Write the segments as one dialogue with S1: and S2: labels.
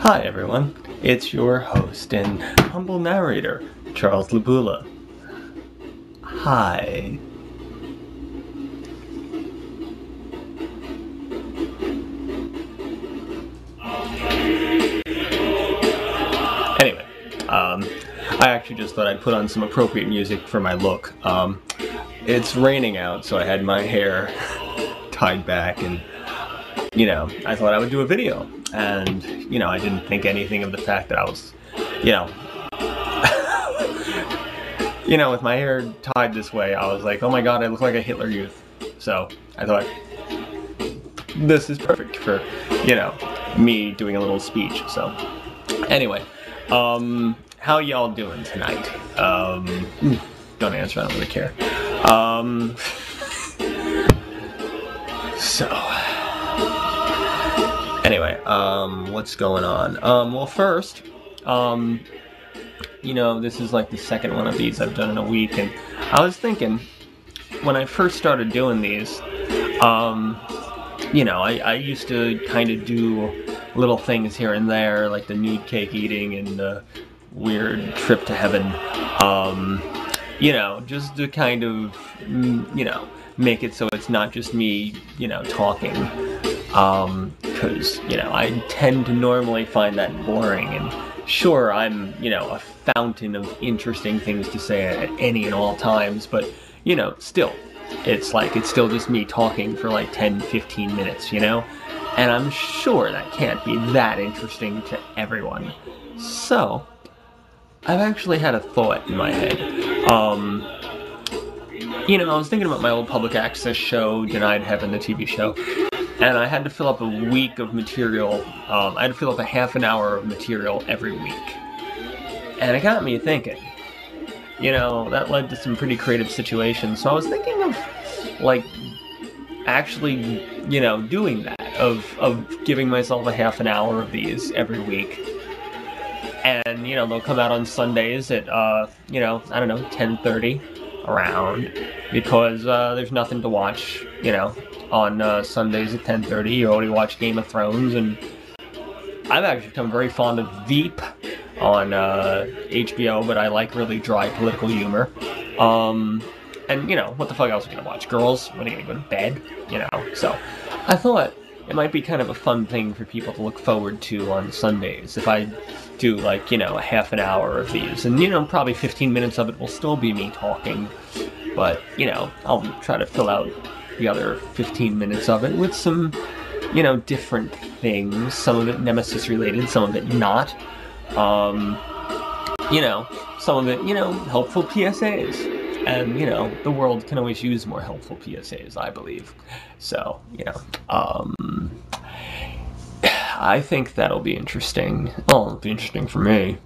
S1: Hi everyone, it's your host and humble narrator, Charles Lupula. Hi. Anyway, I actually just thought I'd put on some appropriate music for my look. It's raining out, so I had my hair tied back and, I thought I would do a video. And, I didn't think anything of the fact that I was, with my hair tied this way, I was like, oh my god, I look like a Hitler Youth. So, I thought, this is perfect for, me doing a little speech. So, anyway, how y'all doing tonight? Don't answer, I don't really care. Anyway, what's going on? Well, first, this is like the second one of these I've done in a week, and I was thinking, when I first started doing these, I used to kind of do little things here and there, like the nude cake eating and the weird trip to heaven, just to kind of, make it so it's not just me, talking, because, I tend to normally find that boring, and sure, I'm, a fountain of interesting things to say at any and all times, but, still, it's still just me talking for like 10-15 minutes, and I'm sure that can't be that interesting to everyone. So, I've actually had a thought in my head. I was thinking about my old public access show, Denied Heaven, the TV show, and I had to fill up a week of material. I had to fill up a half an hour of material every week. And it got me thinking. That led to some pretty creative situations. So I was thinking of, actually, doing that, of giving myself a half an hour of these every week. And, they'll come out on Sundays at, 10:30 around, because there's nothing to watch, on Sundays at 10:30. You already watch Game of Thrones, and I've actually become very fond of Veep on HBO, but I like really dry political humor. And, what the fuck else are you gonna watch? Girls? When are you gonna go to bed? So I thought it might be kind of a fun thing for people to look forward to on Sundays if I do, a half an hour of these. And, probably 15 minutes of it will still be me talking. But, I'll try to fill out the other 15 minutes of it with some, different things. Some of it Nemesis related, some of it not. Some of it, helpful PSAs. And, the world can always use more helpful PSAs, I believe. So, I think that'll be interesting. Well, it'll be interesting for me,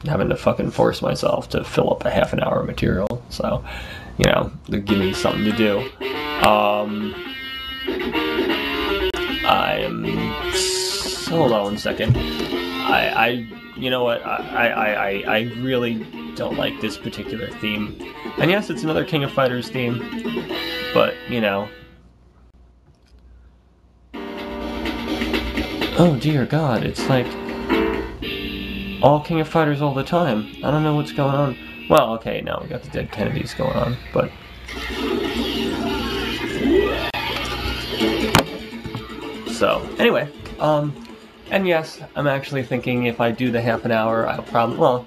S1: having to fucking force myself to fill up a half an hour of material. So, to give me something to do. Hold on one second. You know what? I really don't like this particular theme. And yes, it's another King of Fighters theme, but, oh dear God, it's like all King of Fighters all the time. I don't know what's going on. Well, okay, now we got the Dead Kennedys going on, but... So, anyway, and yes, I'm actually thinking if I do the half an hour, I'll probably, more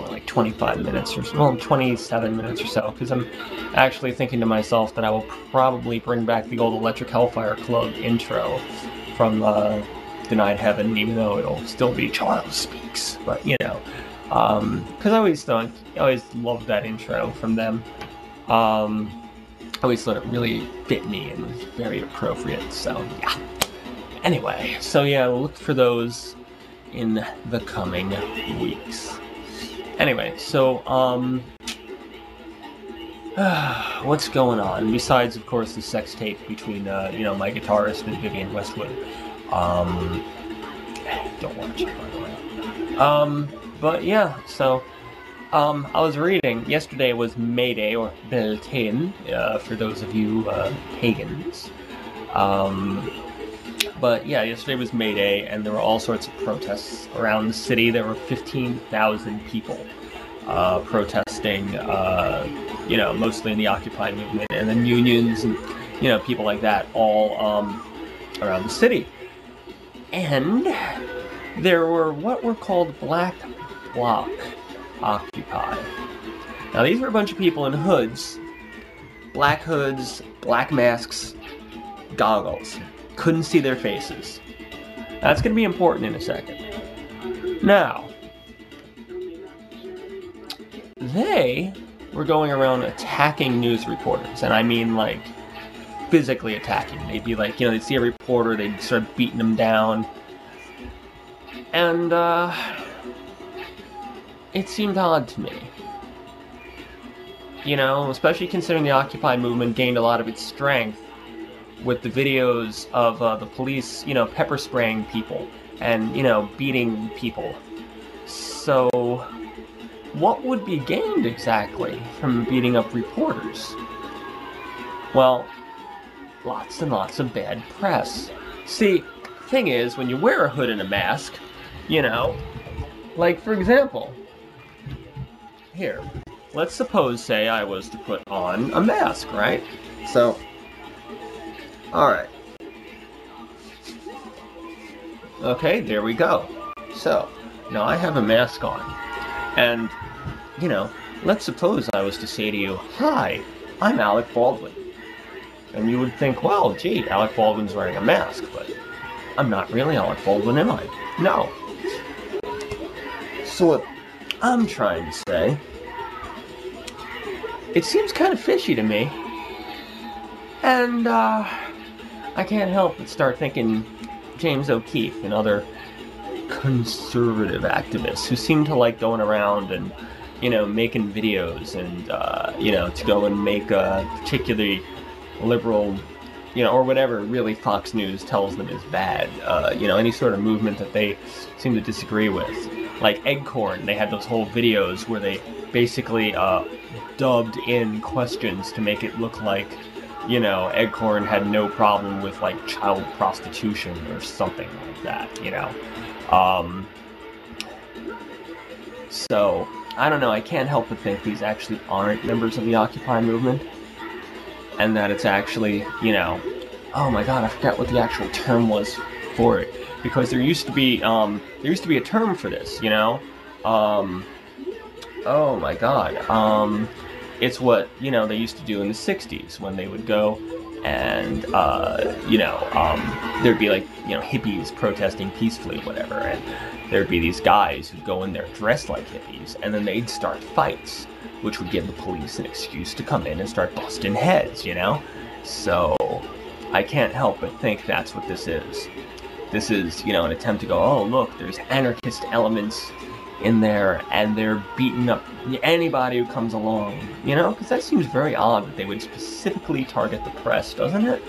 S1: like 25 minutes or so, 27 minutes or so, because I'm actually thinking to myself that I will probably bring back the old Electric Hellfire Club intro from Denied Heaven, even though it'll still be Charles Speaks, but, because I always loved that intro from them. I always thought it really fit me and was very appropriate, so, yeah. Anyway, so yeah, we'll look for those in the coming weeks. Anyway, so, what's going on? Besides, of course, the sex tape between, my guitarist and Vivian Westwood. Don't watch it, by the way. But yeah, so, I was reading, yesterday was May Day, or Beltane, for those of you, pagans. But yeah, yesterday was May Day, and there were all sorts of protests around the city. There were 15,000 people protesting, mostly in the Occupy movement, and then unions and, people like that all around the city. And there were what were called Black Bloc Occupy. Now, these were a bunch of people in hoods, black masks, goggles. Couldn't see their faces. That's going to be important in a second. Now, they were going around attacking news reporters, and I mean, like, physically attacking. They'd be like, they'd see a reporter, they'd start beating them down. And, it seemed odd to me. Especially considering the Occupy movement gained a lot of its strength with the videos of the police, pepper spraying people and, beating people. So, what would be gained exactly from beating up reporters? Well, lots and lots of bad press. See, thing is, when you wear a hood and a mask, like, for example, here, let's say I was to put on a mask, right? So, alright. Okay, there we go. So, now I have a mask on. And, let's suppose I was to say to you, "Hi, I'm Alec Baldwin." And you would think, well, gee, Alec Baldwin's wearing a mask, but I'm not really Alec Baldwin, am I? No. So what I'm trying to say, it seems kind of fishy to me. And, I can't help but start thinking James O'Keefe and other conservative activists who seem to like going around and, making videos and, to go and make a particularly liberal, or whatever really Fox News tells them is bad, any sort of movement that they seem to disagree with. Like Eggcorn, they had those whole videos where they basically dubbed in questions to make it look like, Eggcorn had no problem with, like, child prostitution or something like that, So, I don't know, I can't help but think these actually aren't members of the Occupy movement. And that it's actually, oh my god, I forgot what the actual term was for it. Because there used to be a term for this, oh my god, it's what, they used to do in the 60s when they would go and, there'd be like, hippies protesting peacefully, whatever, and there'd be these guys who'd go in there dressed like hippies, and then they'd start fights, which would give the police an excuse to come in and start busting heads, So, I can't help but think that's what this is. This is, an attempt to go, oh, look, there's anarchist elements in there, and they're beating up anybody who comes along, because that seems very odd that they would specifically target the press, doesn't it?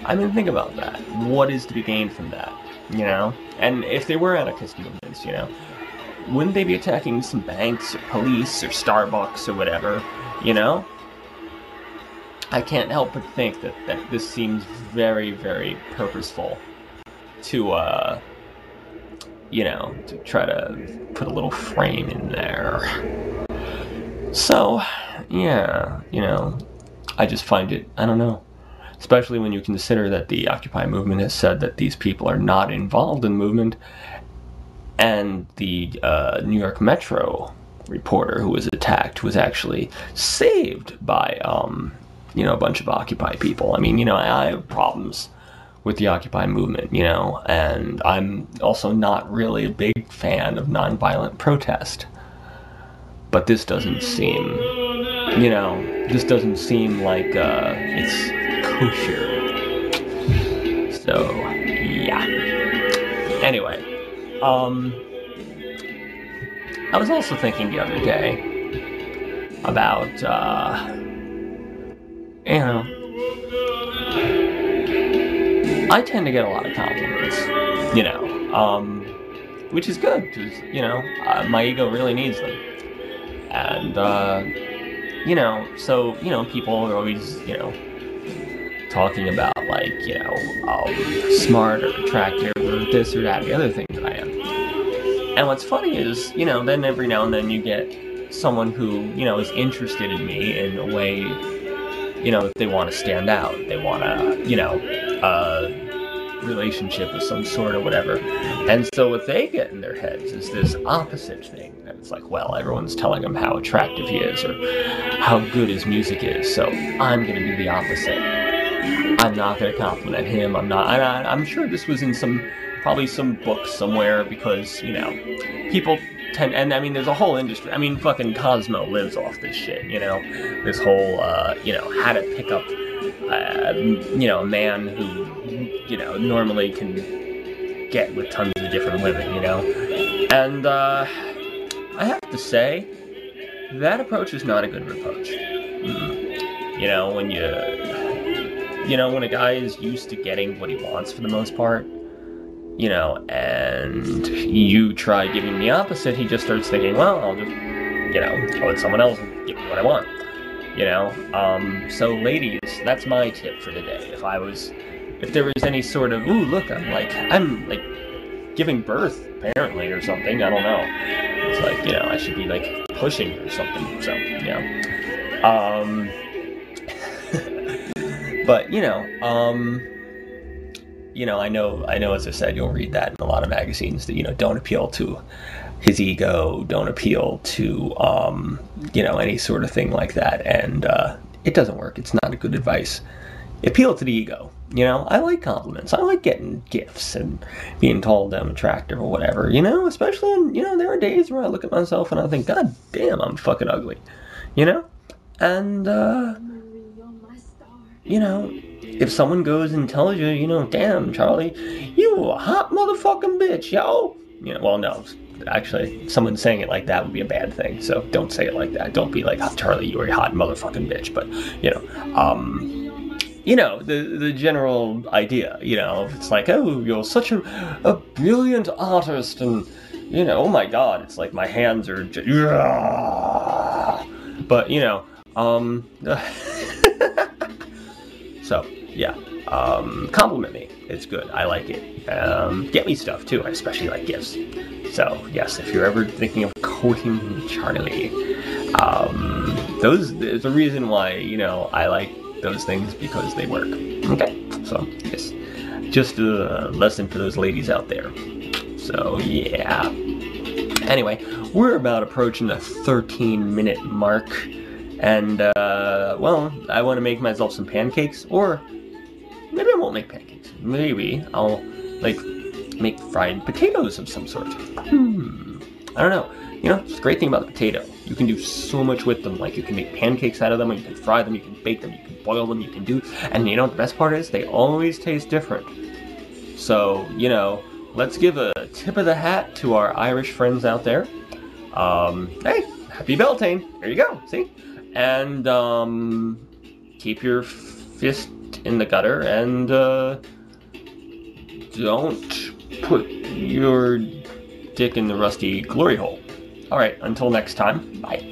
S1: I mean, think about that. What is to be gained from that, And if they were anarchist movements, wouldn't they be attacking some banks or police or Starbucks or whatever, I can't help but think that this seems very, very purposeful to, to try to put a little frame in there. So, yeah, I just find it, I don't know. Especially when you consider that the Occupy movement has said that these people are not involved in the movement, and the New York Metro reporter who was attacked was actually saved by, a bunch of Occupy people. I mean, I have problems with the Occupy movement, and I'm also not really a big fan of nonviolent protest. But this doesn't seem, like it's kosher. So, yeah. Anyway, I was also thinking the other day about, I tend to get a lot of compliments, which is good, because, my ego really needs them. And, so, people are always, talking about, like, smart or attractive or this or that, the other thing that I am. And what's funny is, then every now and then you get someone who, is interested in me in a way, that they want to stand out. They want to, relationship of some sort or whatever. And so what they get in their heads is this opposite thing. And it's like, well, everyone's telling him how attractive he is or how good his music is, so I'm going to do the opposite. I'm not going to compliment him. I'm sure this was in probably some books somewhere, because, people tend, and I mean, there's a whole industry. I mean, fucking Cosmo lives off this shit, this whole, how to pick up, a man who, normally can get with tons of different women, and, I have to say, that approach is not a good approach. When a guy is used to getting what he wants for the most part, and you try giving the opposite, he just starts thinking, well, I'll just, I'll let someone else give me what I want, So ladies, that's my tip for today. If there was any sort of, ooh, look, I'm giving birth, apparently, or something, I don't know. It's like, I should be, pushing or something, so, But, I know, as I said, you'll read that in a lot of magazines that, don't appeal to his ego, don't appeal to, any sort of thing like that. And it doesn't work. It's not a good advice. Appeal to the ego. I like compliments. I like getting gifts and being told I'm attractive or whatever, especially when, there are days where I look at myself and I think, God damn, I'm fucking ugly, And, if someone goes and tells you, damn, Charlie, you a hot motherfucking bitch, yo. Well, no, actually, someone saying it like that would be a bad thing, so don't say it like that. Don't be like, oh, Charlie, you're a hot motherfucking bitch, but, the general idea, it's like, oh, you're such a brilliant artist, and, oh my God, it's like my hands are just, but, so, yeah, compliment me. It's good. I like it. Get me stuff, too. I especially like gifts. So, yes, if you're ever thinking of courting Charlie, there's a reason why, I like those things, because they work. Okay, so, yes, just a lesson for those ladies out there. So, yeah. Anyway, we're about approaching the 13-minute mark. And, well, I want to make myself some pancakes, or maybe I won't make pancakes. Maybe I'll, make fried potatoes of some sort. I don't know. It's the great thing about the potato. You can do so much with them. You can make pancakes out of them, or you can fry them, you can bake them, you can boil them, you can do... And what the best part is? They always taste different. So, let's give a tip of the hat to our Irish friends out there. Hey, happy Beltane. There you go, see? And, keep your fist in the gutter, and, don't put your dick in the rusty glory hole. Alright, until next time, bye.